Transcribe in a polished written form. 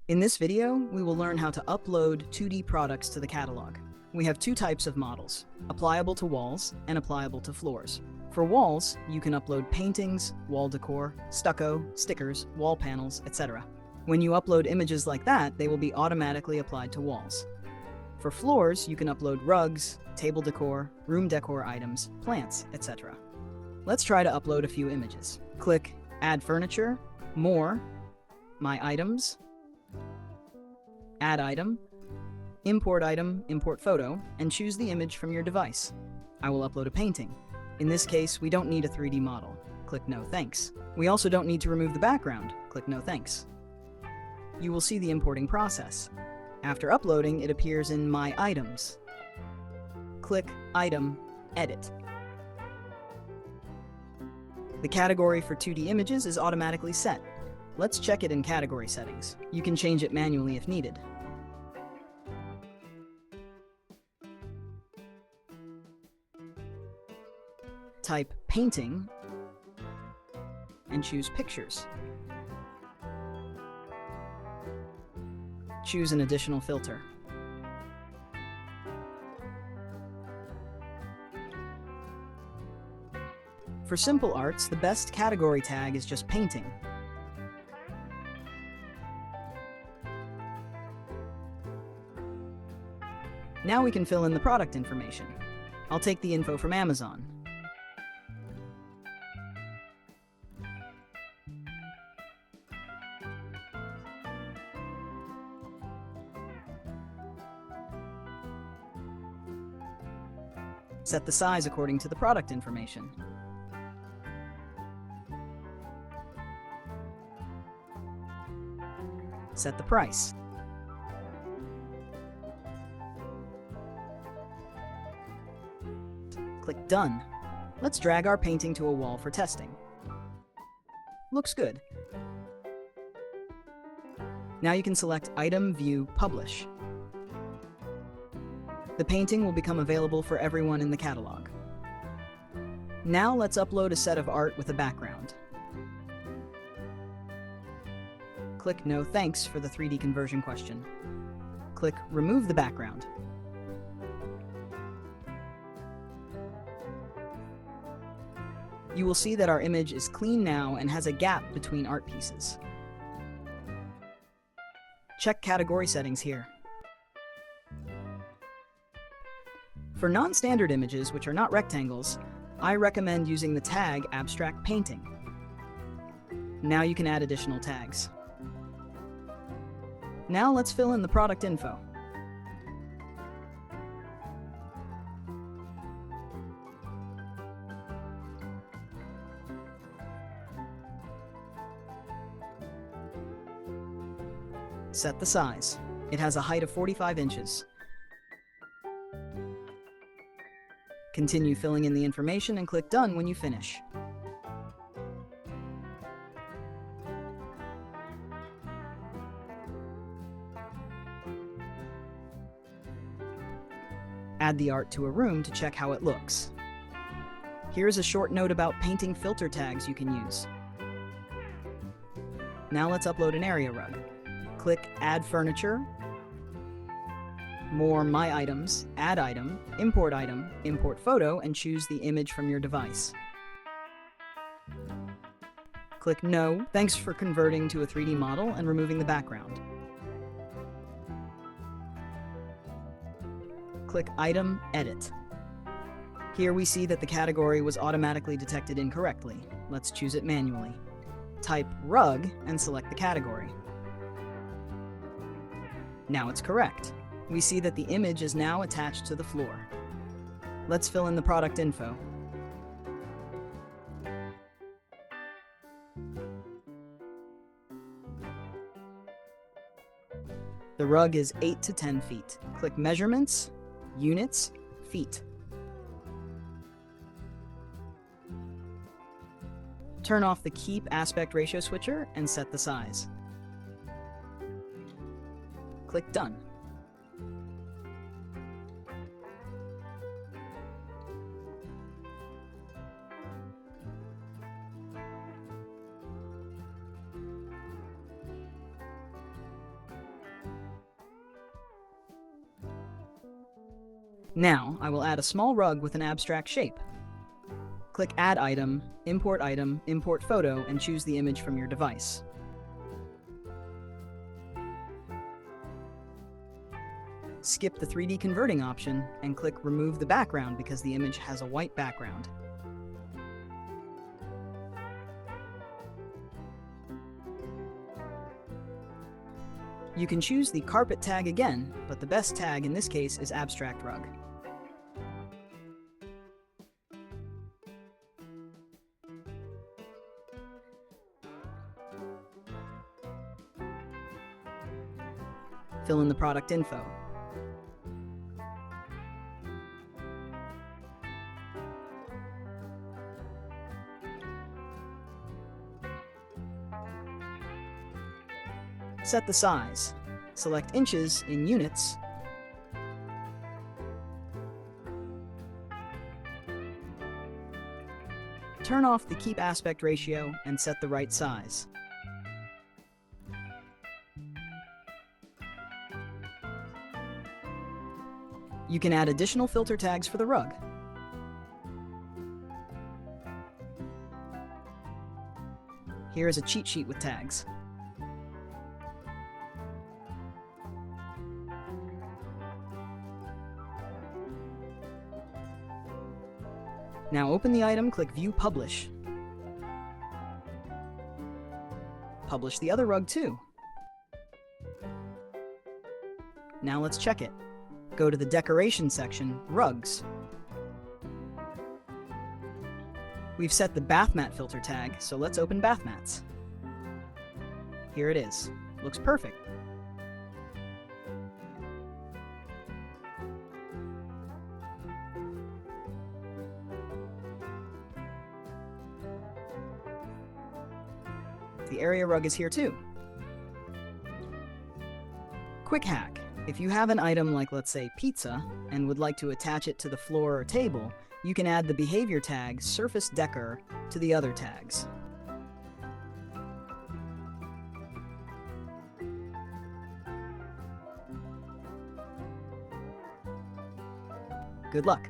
In this video, we will learn how to upload 2D products to the catalog. We have two types of models, applicable to walls and applicable to floors. For walls, you can upload paintings, wall decor, stucco, stickers, wall panels, etc. When you upload images like that, they will be automatically applied to walls. For floors, you can upload rugs, table decor, room decor items, plants, etc. Let's try to upload a few images. Click Add Furniture, More, My Items, Add Item, Import Photo, and choose the image from your device. I will upload a painting. In this case, we don't need a 3D model. Click No Thanks. We also don't need to remove the background. Click No Thanks. You will see the importing process. After uploading, it appears in My Items. Click Item, Edit. The category for 2D images is automatically set. Let's check it in category settings. You can change it manually if needed. Type Painting and choose Pictures. Choose an additional filter. For simple arts, the best category tag is just Painting. Now we can fill in the product information. I'll take the info from Amazon. Set the size according to the product information. Set the price. Click Done. Let's drag our painting to a wall for testing. Looks good. Now you can select Item, View, Publish. The painting will become available for everyone in the catalog. Now let's upload a set of art with a background. Click No Thanks for the 3D conversion question. Click Remove the background. You will see that our image is clean now and has a gap between art pieces. Check category settings here. For non-standard images, which are not rectangles, I recommend using the tag Abstract Painting. Now you can add additional tags. Now let's fill in the product info. Set the size. It has a height of 45 inches. Continue filling in the information and click Done when you finish. Add the art to a room to check how it looks. Here's a short note about painting filter tags you can use. Now let's upload an area rug. Click Add Furniture, More, My Items, Add Item, Import Photo, and choose the image from your device. Click No. Thanks for converting to a 3D model and removing the background. Click Item, Edit. Here we see that the category was automatically detected incorrectly. Let's choose it manually. Type Rug and select the category. Now it's correct. We see that the image is now attached to the floor. Let's fill in the product info. The rug is 8 to 10 feet. Click Measurements, Units, Feet. Turn off the Keep Aspect Ratio switcher and set the size. Click Done. Now, I will add a small rug with an abstract shape. Click Add Item, Import Photo, and choose the image from your device. Skip the 3D converting option and click Remove the background because the image has a white background. You can choose the carpet tag again, but the best tag in this case is abstract rug. Fill in the product info. Set the size. Select inches in units. Turn off the Keep Aspect Ratio and set the right size. You can add additional filter tags for the rug. Here is a cheat sheet with tags. Now open the item, click View Publish. Publish the other rug too. Now let's check it. Go to the Decoration section, Rugs. We've set the bath mat filter tag, so let's open bath mats. Here it is. Looks perfect. The area rug is here too. Quick hack. If you have an item like, let's say, pizza, and would like to attach it to the floor or table, you can add the behavior tag Surface Decor to the other tags. Good luck!